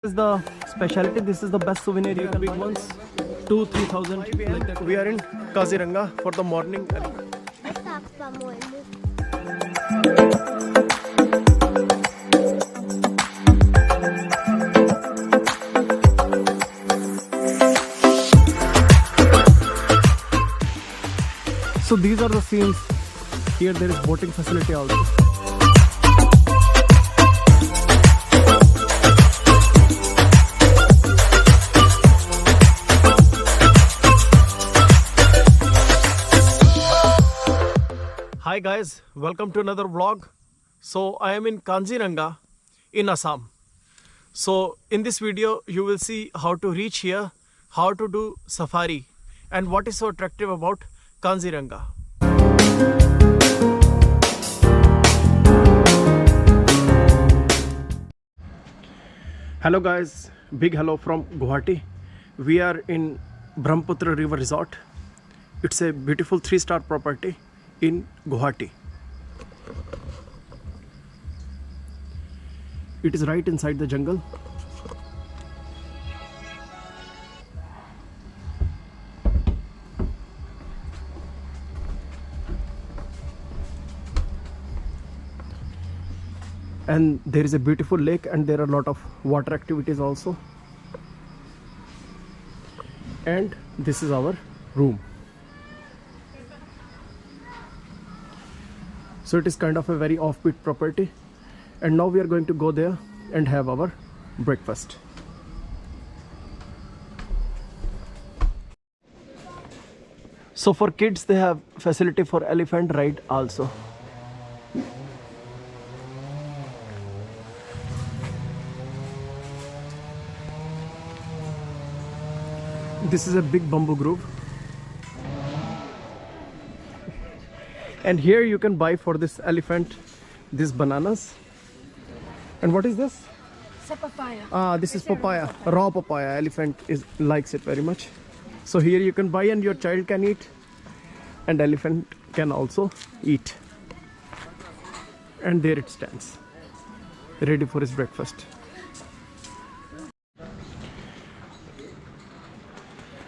This is the specialty. This is the best souvenir you can big ones. 2,000-3,000 like that. We are in Kaziranga for the morning. So these are the scenes. Here there is boating facility also. Hi guys, welcome to another vlog. So I am in Kaziranga in Assam. So in this video you will see how to reach here, how to do safari, and what is so attractive about Kaziranga. Hello guys, big hello from Guwahati. We are in Brahmaputra River Resort. It's a beautiful 3-star property in Guwahati. It is right inside the jungle. And there is a beautiful lake, and there are a lot of water activities also. And this is our room. So it is kind of a very offbeat property, and now we are going to go there and have our breakfast. So for kids they have facility for elephant ride also. This is a big bamboo grove. And here you can buy for this elephant these bananas. And what is this? It's a papaya. This is papaya, raw papaya. Elephant likes it very much. So here you can buy, and your child can eat, and elephant can also eat. And there it stands, ready for his breakfast.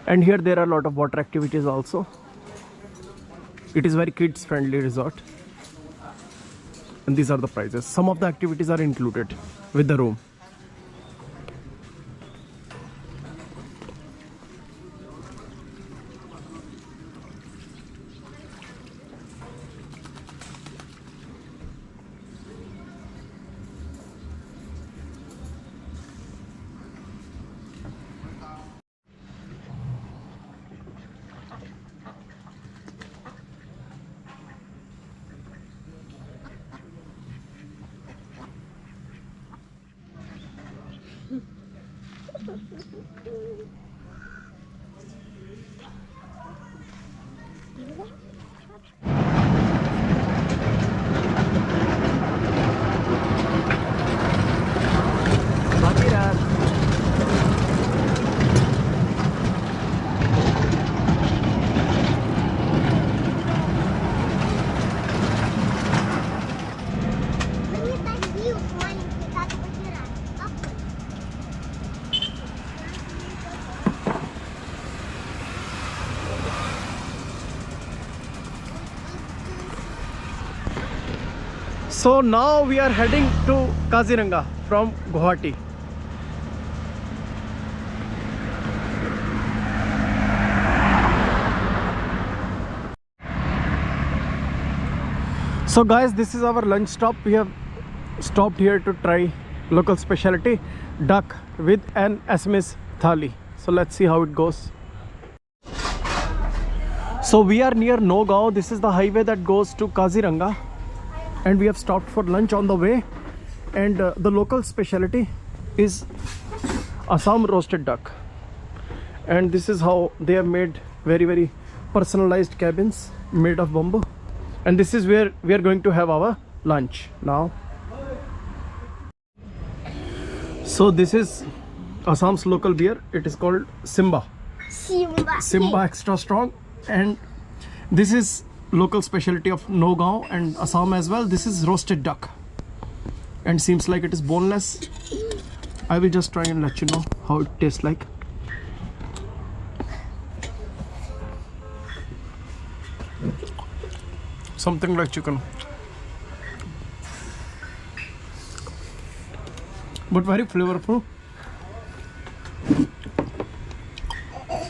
And here there are a lot of water activities also. It is very kids friendly resort. And these are the prices. Some of the activities are included with the room. So now we are heading to Kaziranga from Guwahati. So guys, this is our lunch stop. We have stopped here to try local specialty duck with an Assamese thali. So let's see how it goes. So we are near Nagaon. This is the highway that goes to Kaziranga. And we have stopped for lunch on the way, and the local specialty is Assam roasted duck. And this is how they have made very personalized cabins made of bamboo. And this is where we are going to have our lunch now. So this is Assam's local beer. It is called Simba Extra Strong. And this is local specialty of Nagaon and Assam as well. This is roasted duck, and seems like it is boneless. I will just try and let you know how it tastes like. Something like chicken, but very flavorful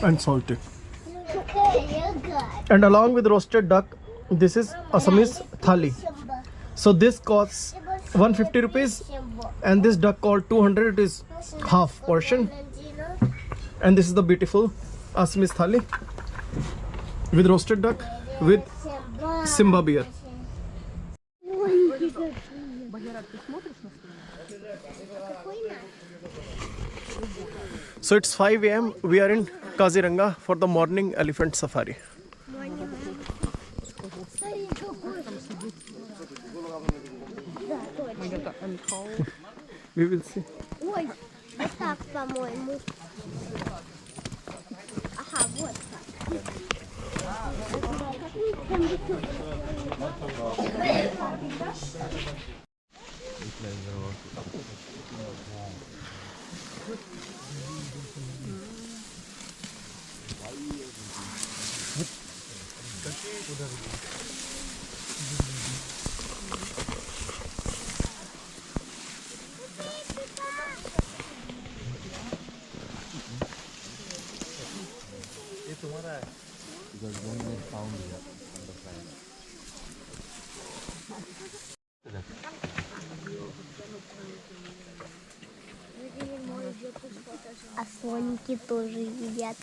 and salty. And along with roasted duck, this is Assamese thali. So this costs 150 rupees, and this duck called 200. It is half portion. And this is the beautiful Assamese thali with roasted duck with Simba beer. So it's 5 a.m. We are in Kaziranga for the morning elephant safari. We will see. Ой, вот так, по-моему. Ага, вот так. А слоники тоже едят.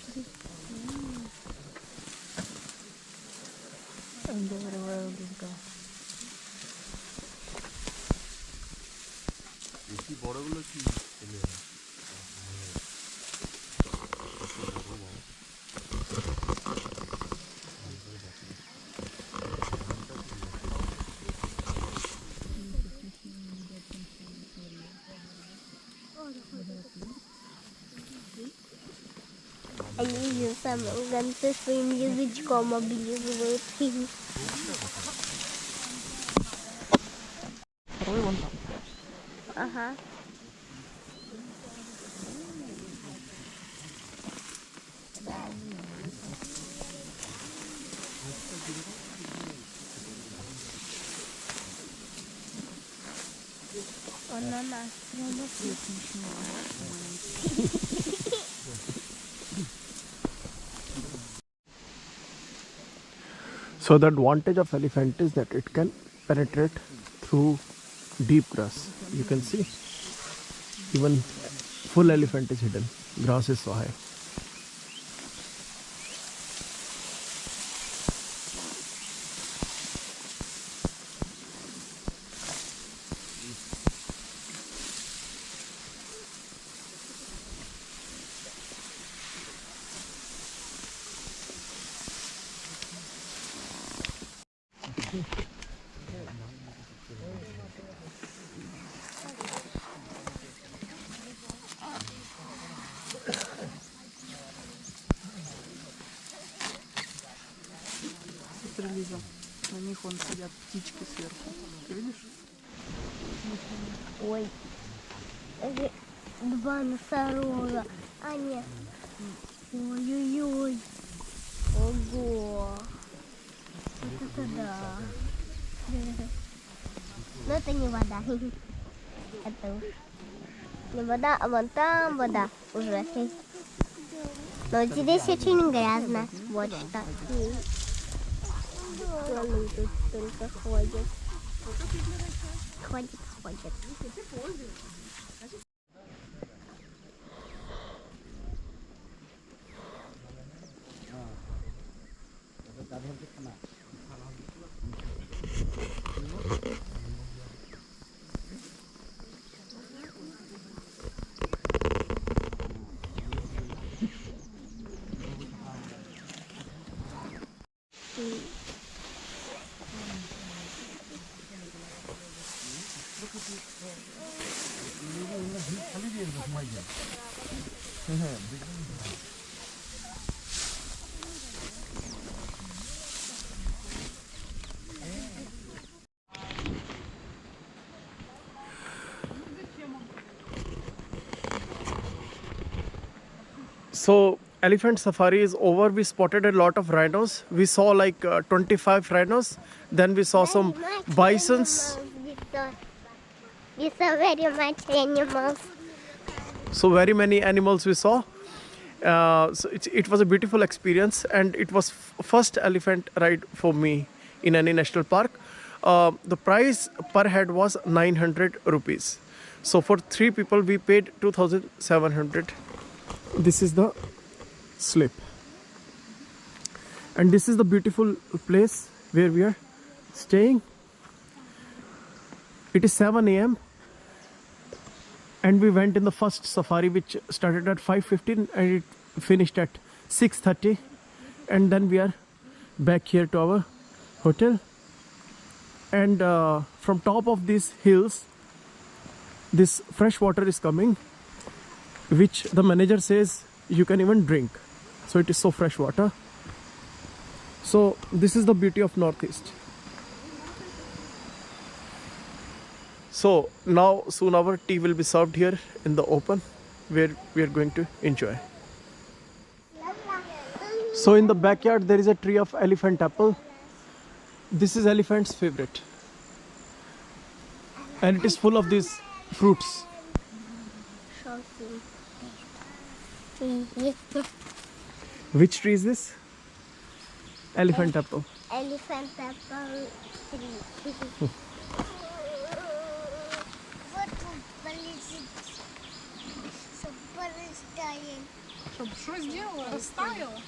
Они в самом конце своим язычком облизывают. Второй вон там. Ага. Он на нас прямо So the advantage of elephant is that it can penetrate through deep grass. You can see even full elephant is hidden. Grass is so high. Смотри, Лиза, на них вон сидят птички сверху. Ты видишь? Ой, это два носорога. А нет. Ой-ой-ой. Ого. Вот это да. Но это не вода. Это уж не вода, а вон там вода уже. Но здесь очень грязно. Вот что. Слоны тут только ходят. Ходят. So elephant safari is over. We spotted a lot of rhinos. We saw like 25 rhinos. Then we saw some bisons. You saw very much animals. So very many animals we saw. So it was a beautiful experience, and it was first elephant ride for me in any national park. The price per head was 900 rupees. So for 3 people we paid 2,700. This is the slip, and this is the beautiful place where we are staying. It is 7 a.m. and we went in the first safari, which started at 5:15 and it finished at 6:30, and then we are back here to our hotel. And from top of these hills this fresh water is coming, which the manager says you can even drink. So it is so fresh water. So this is the beauty of Northeast. So now soon our tea will be served here in the open, where we are going to enjoy. So in the backyard there is a tree of elephant apple. This is elephant's favorite, and it is full of these fruits. Which tree is this? Elephant apple. Elephant apple tree. Чтоб что сделала? Растаяла?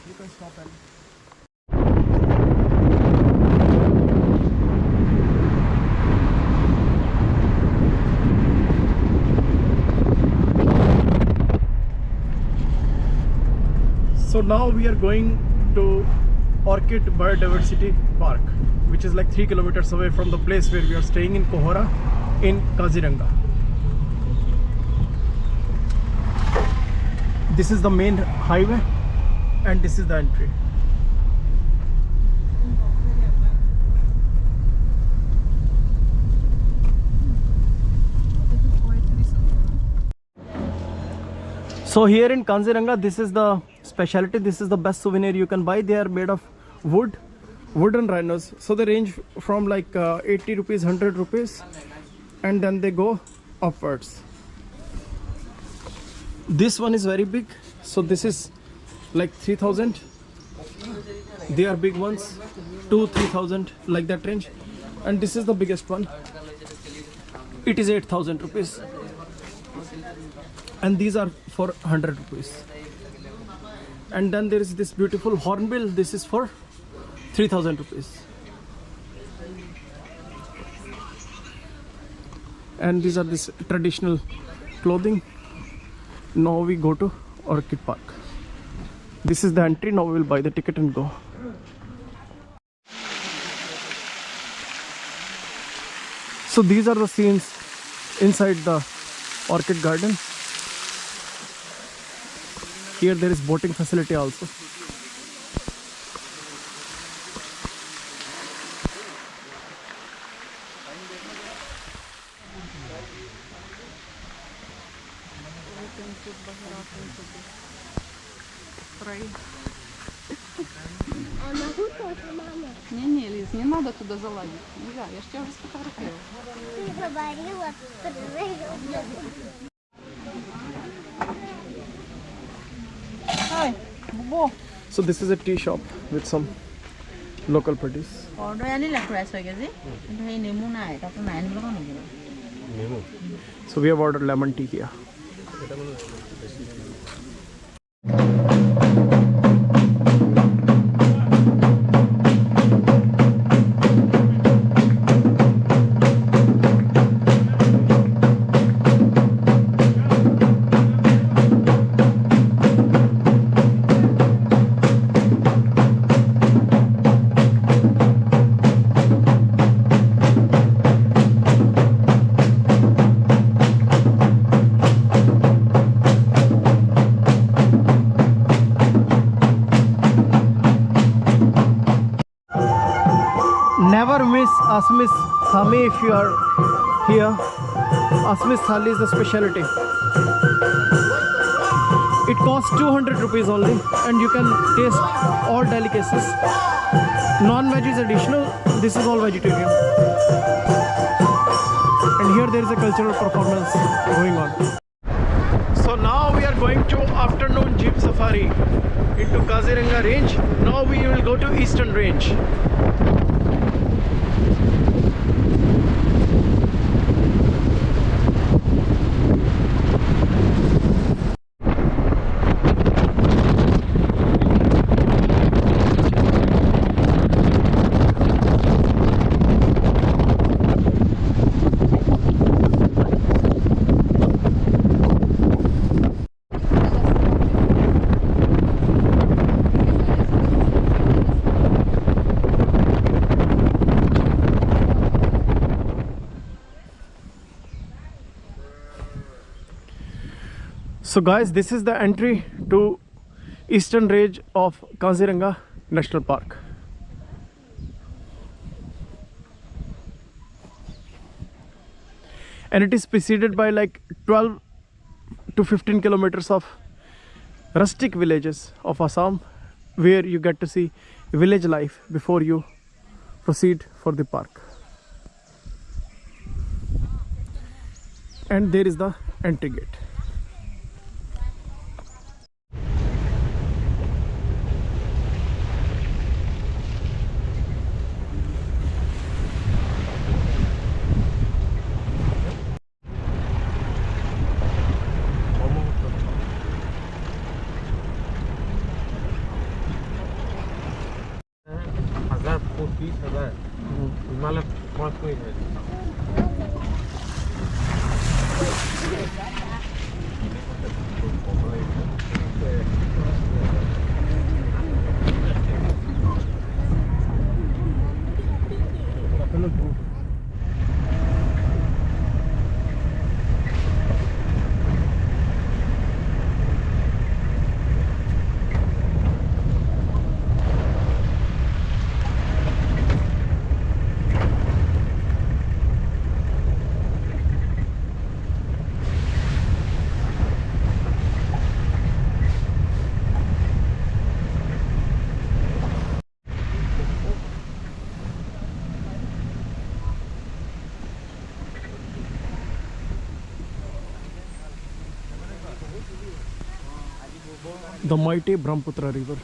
You can stop and so now we are going to Orchid Biodiversity Park, which is like 3 kilometers away from the place where we are staying in Kohora in Kaziranga. This is the main highway and this is the entry. So here in Kaziranga, this is the specialty. This is the best souvenir you can buy. They are made of wooden rhinos. So they range from like 80 rupees, 100 rupees, and then they go upwards. This one is very big. So this is like 3,000. They are big ones, 2,000-3,000, like that range. And this is the biggest one. It is 8,000 rupees. And these are for 100 rupees. And then there is this beautiful hornbill. This is for 3,000 rupees. And these are this traditional clothing. Now we go to Orchid Park. This is the entry. Now we will buy the ticket and go. So these are the scenes inside the orchid garden. Here there is boating facility also. Не, Лиз, не надо туда залазить. Нельзя, я ж тебя уже сфотографировала. Ты говорила, Ай, Бубо. So this is a tea shop with some local produce. So we have ordered lemon tea here. Assamese Thali if you are here. Assamese Thali is the specialty. It costs 200 rupees only and you can taste all delicacies. Non-veg is additional, this is all vegetarian. And here there is a cultural performance going on. So now we are going to afternoon jeep safari into Kaziranga range. Now we will go to Eastern Range. So guys, this is the entry to Eastern Range of Kaziranga National Park. And it is preceded by like 12 to 15 kilometers of rustic villages of Assam, where you get to see village life before you proceed for the park. And there is the entry gate. Himalaya 5 कोई है The mighty Brahmaputra river.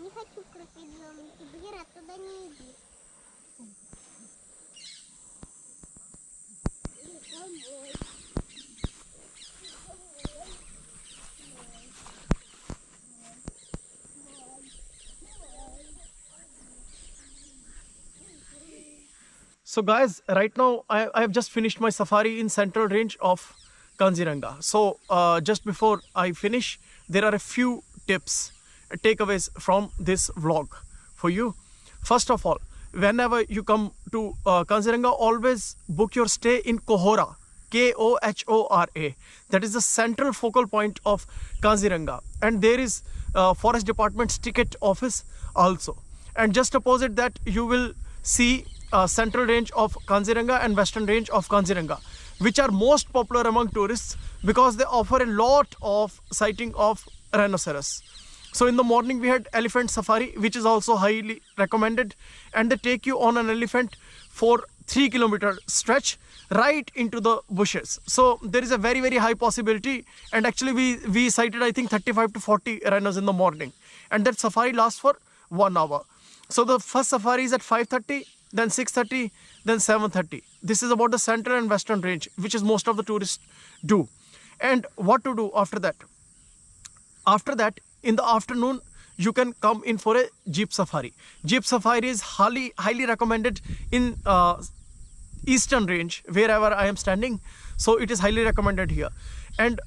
Не хочу крутить зону. Бира, туда не иди. So guys, right now I have just finished my safari in central range of Kaziranga. So just before I finish, there are a few tips, takeaways from this vlog for you. First of all, whenever you come to Kaziranga, always book your stay in Kohora, Kohora. That is the central focal point of Kaziranga, and there is Forest Department's ticket office also. And just opposite that, you will see central range of Kaziranga and western range of Kaziranga, which are most popular among tourists because they offer a lot of sighting of rhinoceros. So in the morning we had elephant safari, which is also highly recommended, and they take you on an elephant for 3-kilometer stretch right into the bushes. So there is a very high possibility, and actually we sighted I think 35 to 40 rhinos in the morning, and that safari lasts for 1 hour. So the first safari is at 5:30, then 6:30, then 7:30. this is about the central and western range, which is most of the tourists do. And what to do after that? After that, in the afternoon, you can come in for a jeep safari. Jeep safari is highly recommended in eastern range, wherever I am standing. So it is highly recommended here. And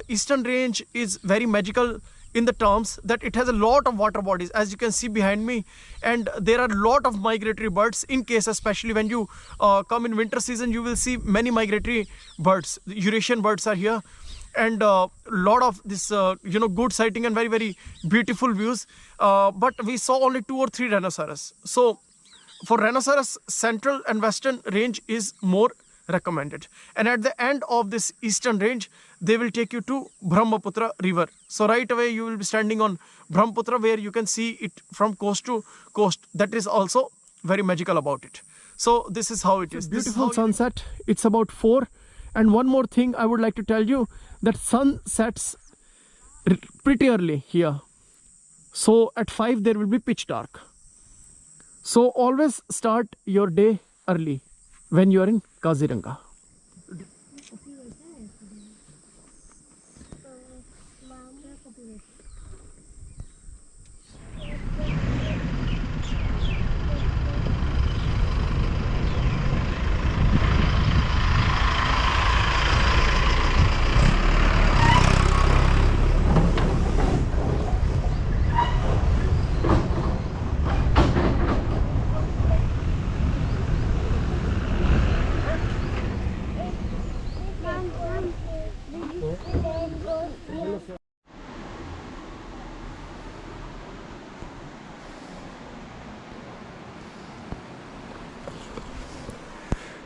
eastern range is very magical in the terms that it has a lot of water bodies, as you can see behind me, and there are a lot of migratory birds. In case, especially when you come in winter season, you will see many migratory birds. The Eurasian birds are here, and lot of this good sighting and very beautiful views, but we saw only 2 or 3 rhinoceros. So for rhinoceros, central and western range is more recommended. And at the end of this eastern range, they will take you to Brahmaputra river. So right away you will be standing on Brahmaputra, where you can see it from coast to coast. That is also very magical about it. So this is how it is. Beautiful sunset. It's about 4. And one more thing I would like to tell you, that sun sets pretty early here. So at 5 there will be pitch dark. So always start your day early when you are in Kaziranga.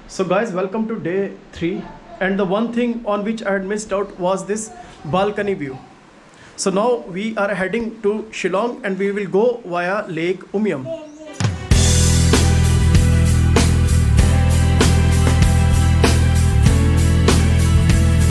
So guys, welcome to day 3, and the one thing on which I had missed out was this balcony view. So now we are heading to Shillong, and we will go via Lake Umiam.